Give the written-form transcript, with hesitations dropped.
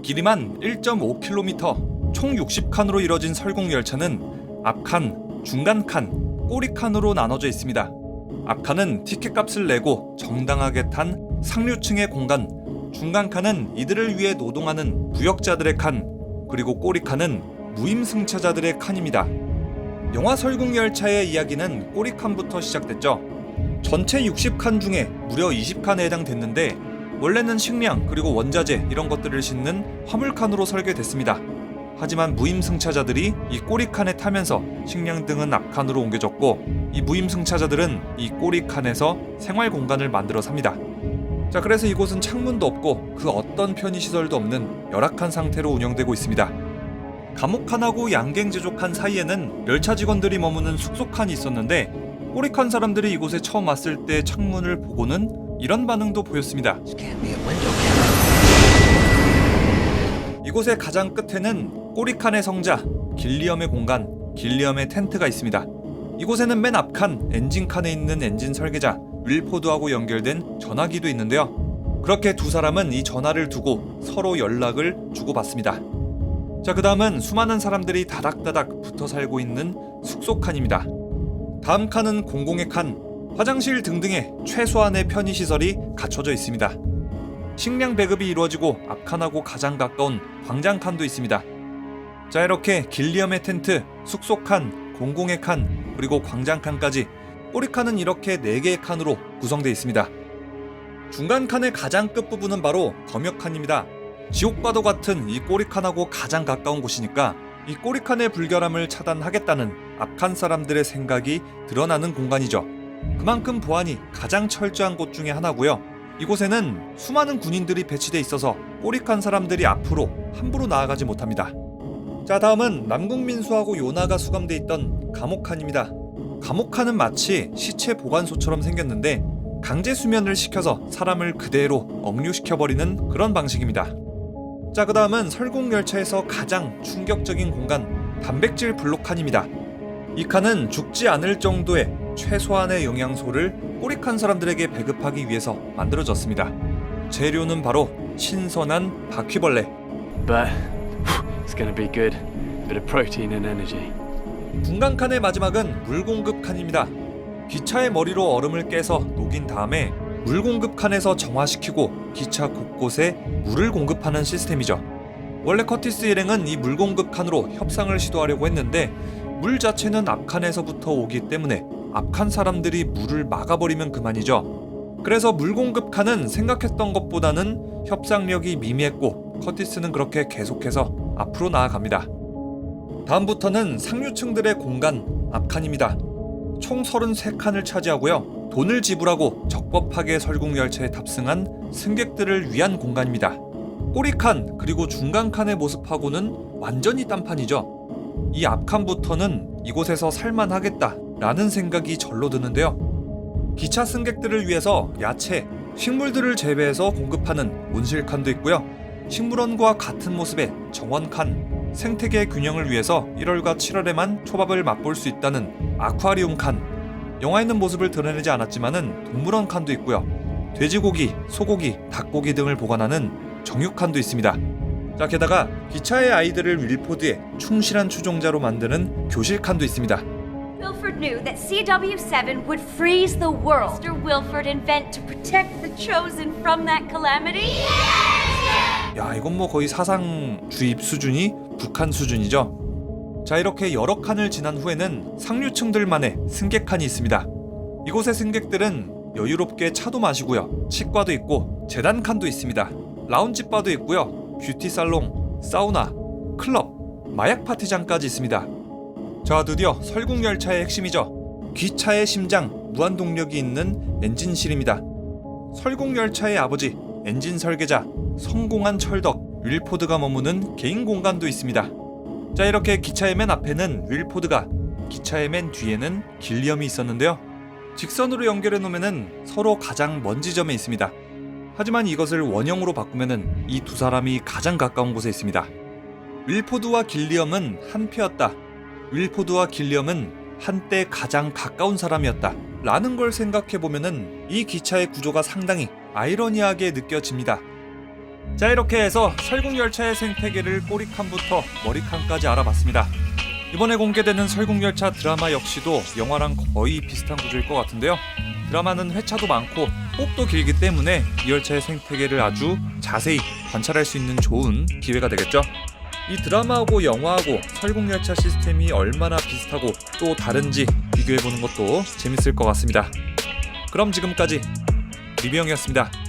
길이만 1.5km, 총 60칸으로 이뤄진 설국열차는 앞칸, 중간칸, 꼬리칸으로 나눠져 있습니다. 앞칸은 티켓값을 내고 정당하게 탄 상류층의 공간, 중간칸은 이들을 위해 노동하는 부역자들의 칸, 그리고 꼬리칸은 무임승차자들의 칸입니다. 영화 설국열차의 이야기는 꼬리칸부터 시작됐죠. 전체 60칸 중에 무려 20칸에 해당됐는데 원래는 식량 그리고 원자재 이런 것들을 싣는 화물칸으로 설계됐습니다. 하지만 무임승차자들이 이 꼬리칸에 타면서 식량 등은 앞칸으로 옮겨졌고 이 무임승차자들은 이 꼬리칸에서 생활 공간을 만들어 삽니다. 자, 그래서 이곳은 창문도 없고 그 어떤 편의시설도 없는 열악한 상태로 운영되고 있습니다. 감옥칸하고 양갱제조칸 사이에는 열차 직원들이 머무는 숙소칸이 있었는데 꼬리칸 사람들이 이곳에 처음 왔을 때 창문을 보고는 이런 반응도 보였습니다. 이곳의 가장 끝에는 꼬리칸의 성자, 길리엄의 공간, 길리엄의 텐트가 있습니다. 이곳에는 맨 앞칸, 엔진칸에 있는 엔진 설계자, 윌포드하고 연결된 전화기도 있는데요. 그렇게 두 사람은 이 전화를 두고 서로 연락을 주고받습니다. 자, 그 다음은 수많은 사람들이 다닥다닥 붙어 살고 있는 숙소칸입니다. 다음 칸은 공공의 칸, 화장실 등등의 최소한의 편의시설이 갖춰져 있습니다. 식량 배급이 이루어지고 앞칸하고 가장 가까운 광장칸도 있습니다. 자, 이렇게 길리엄의 텐트, 숙소칸, 공공의 칸, 그리고 광장칸까지 꼬리칸은 이렇게 4개의 칸으로 구성되어 있습니다. 중간 칸의 가장 끝부분은 바로 검역칸입니다. 지옥과도 같은 이 꼬리칸하고 가장 가까운 곳이니까 이 꼬리칸의 불결함을 차단하겠다는 앞칸 사람들의 생각이 드러나는 공간이죠. 그만큼 보안이 가장 철저한 곳 중에 하나고요. 이곳에는 수많은 군인들이 배치돼 있어서 꼬리칸 사람들이 앞으로 함부로 나아가지 못합니다. 자, 다음은 남궁민수하고 요나가 수감돼 있던 감옥칸입니다. 감옥칸은 마치 시체 보관소처럼 생겼는데 강제 수면을 시켜서 사람을 그대로 억류시켜버리는 그런 방식입니다. 자, 그 다음은 설국열차에서 가장 충격적인 공간, 단백질 블록칸입니다. 이 칸은 죽지 않을 정도의 최소한의 영양소를 꼬리칸 사람들에게 배급하기 위해서 만들어졌습니다. 재료는 바로 신선한 바퀴벌레. But it's gonna be good. Bit of protein and energy. 중간 칸의 마지막은 물 공급 칸입니다. 기차의 머리로 얼음을 깨서 녹인 다음에 물 공급 칸에서 정화시키고 기차 곳곳에 물을 공급하는 시스템이죠. 원래 커티스 일행은 이 물 공급 칸으로 협상을 시도하려고 했는데 물 자체는 앞칸에서부터 오기 때문에 앞칸 사람들이 물을 막아버리면 그만이죠. 그래서 물 공급 칸은 생각했던 것보다는 협상력이 미미했고 커티스는 그렇게 계속해서 앞으로 나아갑니다. 다음부터는 상류층들의 공간, 앞칸입니다. 총 33칸을 차지하고요. 돈을 지불하고 적법하게 설국열차에 탑승한 승객들을 위한 공간입니다. 꼬리칸 그리고 중간칸의 모습하고는 완전히 딴판이죠. 이 앞칸부터는 이곳에서 살만하겠다 라는 생각이 절로 드는데요. 기차 승객들을 위해서 야채, 식물들을 재배해서 공급하는 온실칸도 있고요. 식물원과 같은 모습의 정원칸, 생태계 균형을 위해서 1월과 7월에만 초밥을 맛볼 수 있다는 아쿠아리움 칸, 영화에는 모습을 드러내지 않았지만은 동물원 칸도 있고요. 돼지고기, 소고기, 닭고기 등을 보관하는 정육칸도 있습니다. 자, 게다가 기차의 아이들을 윌포드의 충실한 추종자로 만드는 교실 칸도 있습니다. Wilford knew that CW7 would freeze the world. Mr. Wilford invent to protect the chosen from that calamity? 야, 이건 뭐 거의 사상 주입 수준이 북한 수준이죠. 자, 이렇게 여러 칸을 지난 후에는 상류층들만의 승객칸이 있습니다. 이곳의 승객들은 여유롭게 차도 마시고요. 치과도 있고 재단칸도 있습니다. 라운지바도 있고요. 뷰티살롱, 사우나, 클럽, 마약 파티장까지 있습니다. 자, 드디어 설국열차의 핵심이죠. 기차의 심장, 무한동력이 있는 엔진실입니다. 설국열차의 아버지, 엔진 설계자, 성공한 철덕, 윌포드가 머무는 개인 공간도 있습니다. 자, 이렇게 기차의 맨 앞에는 윌포드가, 기차의 맨 뒤에는 길리엄이 있었는데요. 직선으로 연결해 놓으면은 서로 가장 먼 지점에 있습니다. 하지만 이것을 원형으로 바꾸면은 이 두 사람이 가장 가까운 곳에 있습니다. 윌포드와 길리엄은 한패였다. 윌포드와 길리엄은 한때 가장 가까운 사람이었다. 라는 걸 생각해보면은 이 기차의 구조가 상당히 아이러니하게 느껴집니다. 자, 이렇게 해서 설국열차의 생태계를 꼬리칸부터 머리칸까지 알아봤습니다. 이번에 공개되는 설국열차 드라마 역시도 영화랑 거의 비슷한 구조일 것 같은데요. 드라마는 회차도 많고 폭도 길기 때문에 이 열차의 생태계를 아주 자세히 관찰할 수 있는 좋은 기회가 되겠죠. 이 드라마하고 영화하고 설국열차 시스템이 얼마나 비슷하고 또 다른지 비교해보는 것도 재밌을 것 같습니다. 그럼 지금까지 리뷰형이었습니다.